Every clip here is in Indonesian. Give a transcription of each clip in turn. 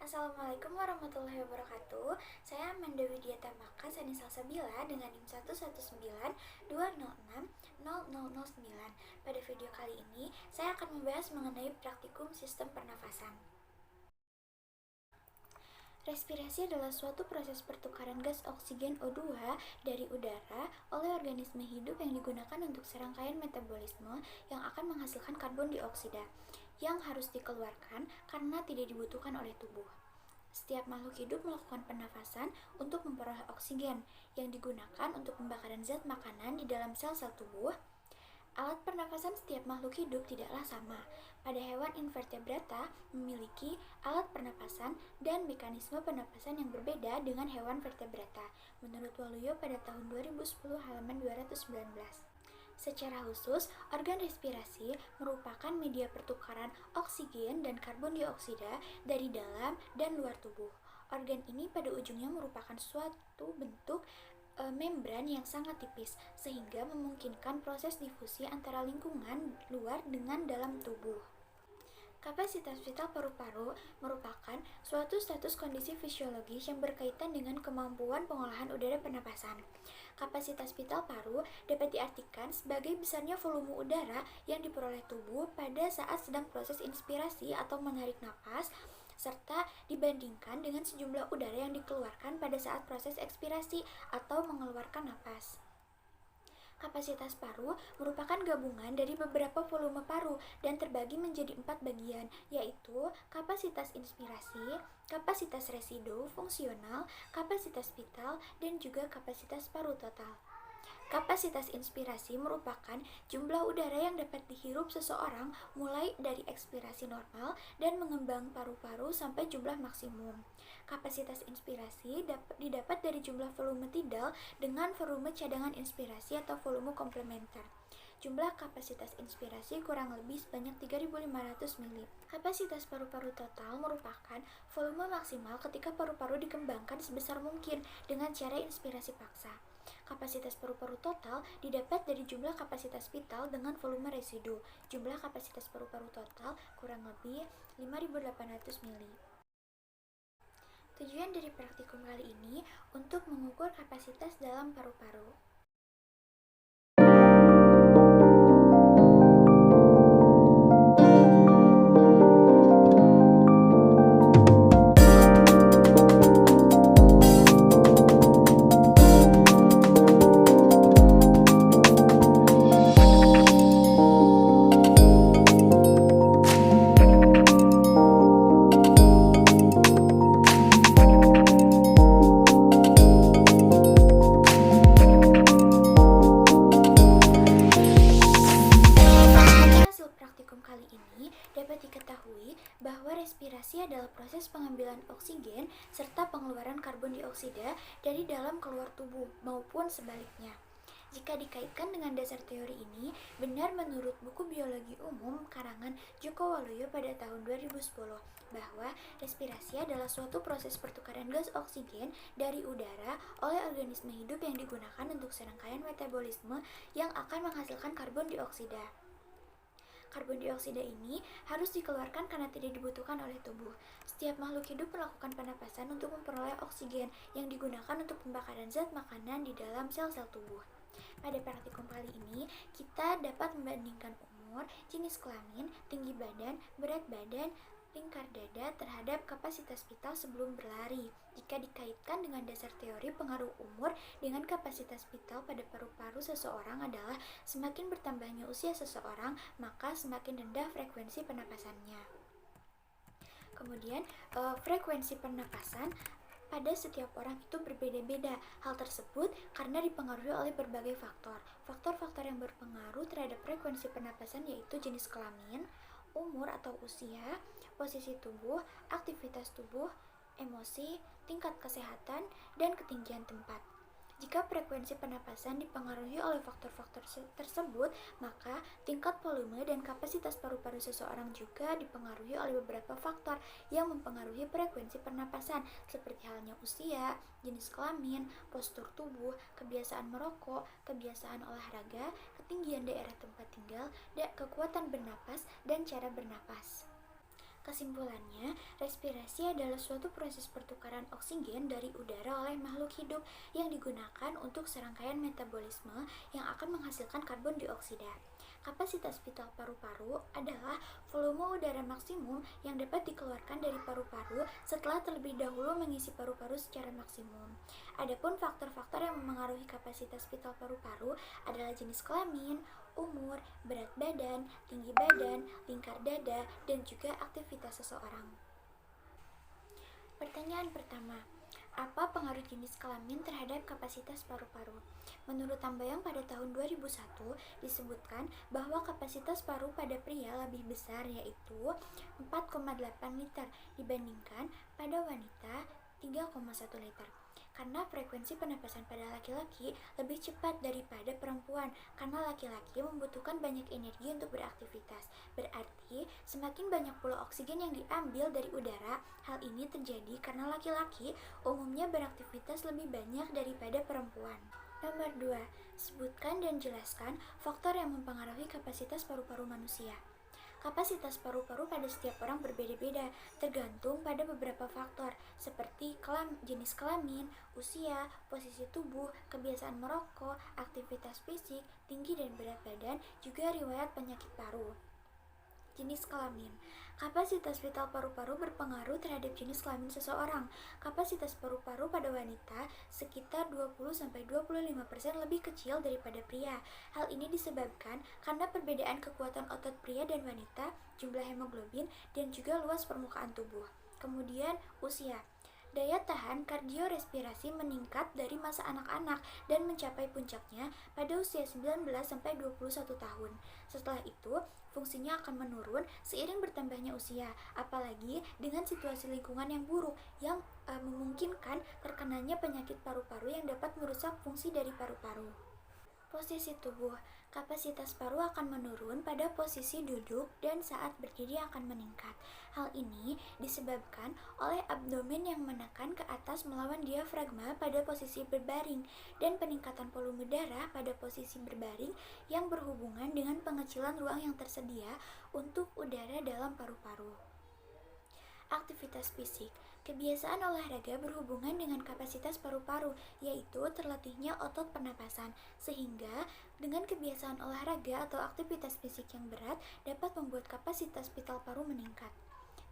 Assalamualaikum warahmatullahi wabarakatuh. Saya Amanda Widya Tamaka Sani Salsabila dengan NIM 11920606009. Pada video kali ini, saya akan membahas mengenai praktikum sistem pernafasan. Respirasi adalah suatu proses pertukaran gas oksigen O2 dari udara oleh organisme hidup yang digunakan untuk serangkaian metabolisme yang akan menghasilkan karbon dioksida yang harus dikeluarkan karena tidak dibutuhkan oleh tubuh. Setiap makhluk hidup melakukan pernafasan untuk memperoleh oksigen yang digunakan untuk pembakaran zat makanan di dalam sel-sel tubuh. Alat pernafasan setiap makhluk hidup tidaklah sama. Pada hewan invertebrata memiliki alat pernafasan dan mekanisme pernafasan yang berbeda dengan hewan vertebrata, menurut Waluyo pada tahun 2010 halaman 219. Secara khusus, organ respirasi merupakan media pertukaran oksigen dan karbon dioksida dari dalam dan luar tubuh. Organ ini pada ujungnya merupakan suatu bentuk membran yang sangat tipis, sehingga memungkinkan proses difusi antara lingkungan luar dengan dalam tubuh. Kapasitas vital paru-paru merupakan suatu status kondisi fisiologis yang berkaitan dengan kemampuan pengolahan udara pernapasan. Kapasitas vital paru dapat diartikan sebagai besarnya volume udara yang diperoleh tubuh pada saat sedang proses inspirasi atau menarik napas, serta dibandingkan dengan sejumlah udara yang dikeluarkan pada saat proses ekspirasi atau mengeluarkan napas. Kapasitas paru merupakan gabungan dari beberapa volume paru dan terbagi menjadi 4 bagian, yaitu kapasitas inspirasi, kapasitas residu fungsional, kapasitas vital, dan juga kapasitas paru total. Kapasitas inspirasi merupakan jumlah udara yang dapat dihirup seseorang mulai dari ekspirasi normal dan mengembang paru-paru sampai jumlah maksimum. Kapasitas inspirasi didapat dari jumlah volume tidal dengan volume cadangan inspirasi atau volume komplementer. Jumlah kapasitas inspirasi kurang lebih sebanyak 3.500 ml. Kapasitas paru-paru total merupakan volume maksimal ketika paru-paru dikembangkan sebesar mungkin dengan cara inspirasi paksa. Kapasitas paru-paru total didapat dari jumlah kapasitas vital dengan volume residu. Jumlah kapasitas paru-paru total kurang lebih 5.800 ml. Tujuan dari praktikum kali ini untuk mengukur kapasitas dalam paru-paru. Dapat diketahui bahwa respirasi adalah proses pengambilan oksigen serta pengeluaran karbon dioksida dari dalam keluar tubuh maupun sebaliknya. Jika dikaitkan dengan dasar teori ini, benar menurut buku biologi umum karangan Joko Waluyo pada tahun 2010 bahwa respirasi adalah suatu proses pertukaran gas oksigen dari udara oleh organisme hidup yang digunakan untuk serangkaian metabolisme yang akan menghasilkan karbon dioksida. Karbon dioksida ini harus dikeluarkan karena tidak dibutuhkan oleh tubuh. Setiap makhluk hidup melakukan pernapasan untuk memperoleh oksigen yang digunakan untuk pembakaran zat makanan di dalam sel-sel tubuh. Pada praktikum kali ini, kita dapat membandingkan umur, jenis kelamin, tinggi badan, berat badan, lingkar dada terhadap kapasitas vital sebelum berlari. Jika dikaitkan dengan dasar teori pengaruh umur dengan kapasitas vital pada paru-paru seseorang adalah semakin bertambahnya usia seseorang, maka semakin rendah frekuensi pernapasannya. Kemudian, frekuensi pernapasan pada setiap orang itu berbeda-beda. Hal tersebut karena dipengaruhi oleh berbagai faktor. Faktor-faktor yang berpengaruh terhadap frekuensi pernapasan yaitu jenis kelamin, umur atau usia, posisi tubuh, aktivitas tubuh, emosi, tingkat kesehatan, dan ketinggian tempat. Jika frekuensi pernapasan dipengaruhi oleh faktor-faktor tersebut, maka tingkat volume dan kapasitas paru-paru seseorang juga dipengaruhi oleh beberapa faktor yang mempengaruhi frekuensi pernapasan, seperti halnya usia, jenis kelamin, postur tubuh, kebiasaan merokok, kebiasaan olahraga, ketinggian daerah tempat tinggal, kekuatan bernapas, dan cara bernapas. Kesimpulannya, respirasi adalah suatu proses pertukaran oksigen dari udara oleh makhluk hidup yang digunakan untuk serangkaian metabolisme yang akan menghasilkan karbon dioksida. Kapasitas vital paru-paru adalah volume udara maksimum yang dapat dikeluarkan dari paru-paru setelah terlebih dahulu mengisi paru-paru secara maksimum. Adapun faktor-faktor yang memengaruhi kapasitas vital paru-paru adalah jenis kelamin, umur, berat badan, tinggi badan, lingkar dada, dan juga aktivitas seseorang. Pertanyaan pertama, apa pengaruh jenis kelamin terhadap kapasitas paru-paru? Menurut Tambayong pada tahun 2001 disebutkan bahwa kapasitas paru pada pria lebih besar yaitu 4,8 liter dibandingkan pada wanita 3,1 liter. Karena frekuensi penapasan pada laki-laki lebih cepat daripada perempuan, karena laki-laki membutuhkan banyak energi untuk beraktivitas. Berarti, semakin banyak pula oksigen yang diambil dari udara. Hal ini terjadi karena laki-laki umumnya beraktivitas lebih banyak daripada perempuan. Nomor 2. Sebutkan dan jelaskan faktor yang mempengaruhi kapasitas paru-paru manusia. Kapasitas paru-paru pada setiap orang berbeda-beda, tergantung pada beberapa faktor, seperti jenis kelamin, usia, posisi tubuh, kebiasaan merokok, aktivitas fisik, tinggi dan berat badan, juga riwayat penyakit paru. Jenis kelamin. Kapasitas vital paru-paru berpengaruh terhadap jenis kelamin seseorang. Kapasitas paru-paru pada wanita sekitar 20-25% lebih kecil daripada pria. Hal ini disebabkan karena perbedaan kekuatan otot pria dan wanita, jumlah hemoglobin, dan juga luas permukaan tubuh. Kemudian, usia. Daya tahan kardiorespirasi meningkat dari masa anak-anak dan mencapai puncaknya pada usia 19-21 tahun. Setelah itu, fungsinya akan menurun seiring bertambahnya usia, apalagi dengan situasi lingkungan yang buruk yang memungkinkan terkenanya penyakit paru-paru yang dapat merusak fungsi dari paru-paru. Posisi tubuh. Kapasitas paru akan menurun pada posisi duduk dan saat berdiri akan meningkat. Hal ini disebabkan oleh abdomen yang menekan ke atas melawan diafragma pada posisi berbaring dan peningkatan volume darah pada posisi berbaring yang berhubungan dengan pengecilan ruang yang tersedia untuk udara dalam paru-paru. Aktivitas fisik. Kebiasaan olahraga berhubungan dengan kapasitas paru-paru, yaitu terlatihnya otot pernapasan, sehingga dengan kebiasaan olahraga atau aktivitas fisik yang berat dapat membuat kapasitas vital paru meningkat.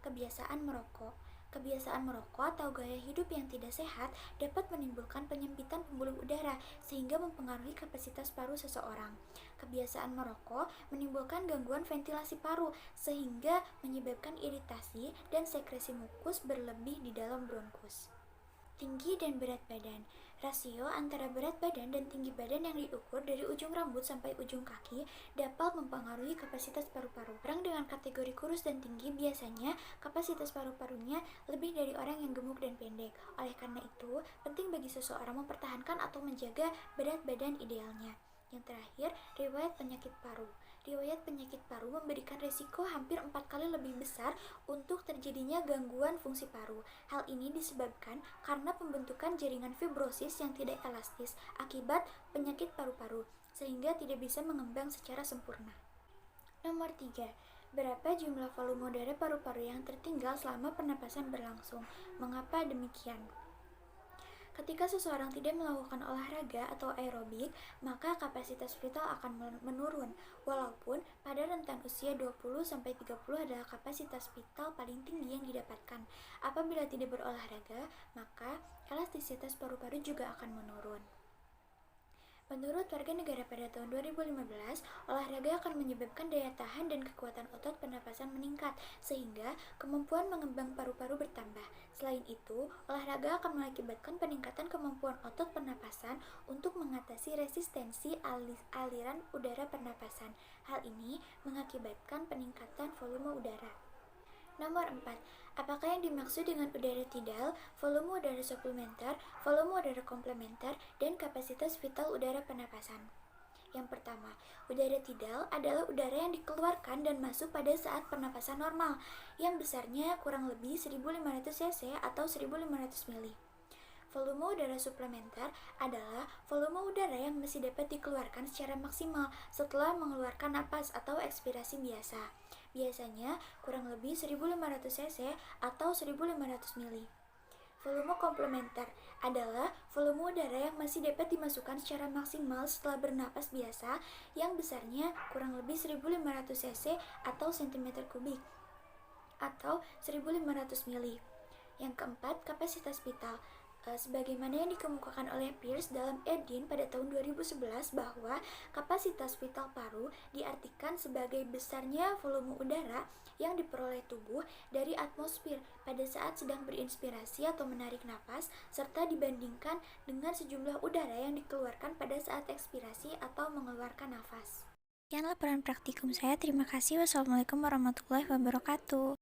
Kebiasaan merokok. Kebiasaan merokok atau gaya hidup yang tidak sehat dapat menimbulkan penyempitan pembuluh udara sehingga mempengaruhi kapasitas paru seseorang. Kebiasaan merokok menimbulkan gangguan ventilasi paru sehingga menyebabkan iritasi dan sekresi mukus berlebih di dalam bronkus. Tinggi dan berat badan. Rasio antara berat badan dan tinggi badan yang diukur dari ujung rambut sampai ujung kaki dapat mempengaruhi kapasitas paru-paru. Orang dengan kategori kurus dan tinggi biasanya kapasitas paru-parunya lebih dari orang yang gemuk dan pendek. Oleh karena itu, penting bagi seseorang mempertahankan atau menjaga berat badan idealnya. Yang terakhir, riwayat penyakit paru. Riwayat penyakit paru memberikan resiko hampir 4 kali lebih besar untuk terjadinya gangguan fungsi paru. Hal ini disebabkan karena pembentukan jaringan fibrosis yang tidak elastis akibat penyakit paru-paru, sehingga tidak bisa mengembang secara sempurna. Nomor 3. Berapa jumlah volume udara paru-paru yang tertinggal selama pernapasan berlangsung? Mengapa demikian? Ketika seseorang tidak melakukan olahraga atau aerobik, maka kapasitas vital akan menurun. Walaupun pada rentan usia 20-30 adalah kapasitas vital paling tinggi yang didapatkan. Apabila tidak berolahraga, maka elastisitas paru-paru juga akan menurun. Menurut warga negara pada tahun 2015, olahraga akan menyebabkan daya tahan dan kekuatan otot pernapasan meningkat, sehingga kemampuan mengembang paru-paru bertambah. Selain itu, olahraga akan mengakibatkan peningkatan kemampuan otot pernapasan untuk mengatasi resistensi aliran udara pernapasan. Hal ini mengakibatkan peningkatan volume udara. Nomor 4. Apakah yang dimaksud dengan udara tidal, volume udara suplementer, volume udara komplementer, dan kapasitas vital udara pernapasan? Yang pertama, udara tidal adalah udara yang dikeluarkan dan masuk pada saat pernapasan normal, yang besarnya kurang lebih 1500 cc atau 1500 ml. Volume udara suplementer adalah volume udara yang masih dapat dikeluarkan secara maksimal setelah mengeluarkan napas atau ekspirasi biasa. biasanya kurang lebih 1500 cc atau 1500 mili. Volume komplementer adalah volume udara yang masih dapat dimasukkan secara maksimal setelah bernapas biasa yang besarnya kurang lebih 1500 cc atau cm kubik atau 1500 mili. Yang keempat, kapasitas vital. Sebagaimana yang dikemukakan oleh Pierce dalam Edin pada tahun 2011 bahwa kapasitas vital paru diartikan sebagai besarnya volume udara yang diperoleh tubuh dari atmosfer pada saat sedang berinspirasi atau menarik napas serta dibandingkan dengan sejumlah udara yang dikeluarkan pada saat ekspirasi atau mengeluarkan nafas. Sekian laporan praktikum saya. Terima kasih. Wassalamualaikum warahmatullahi wabarakatuh.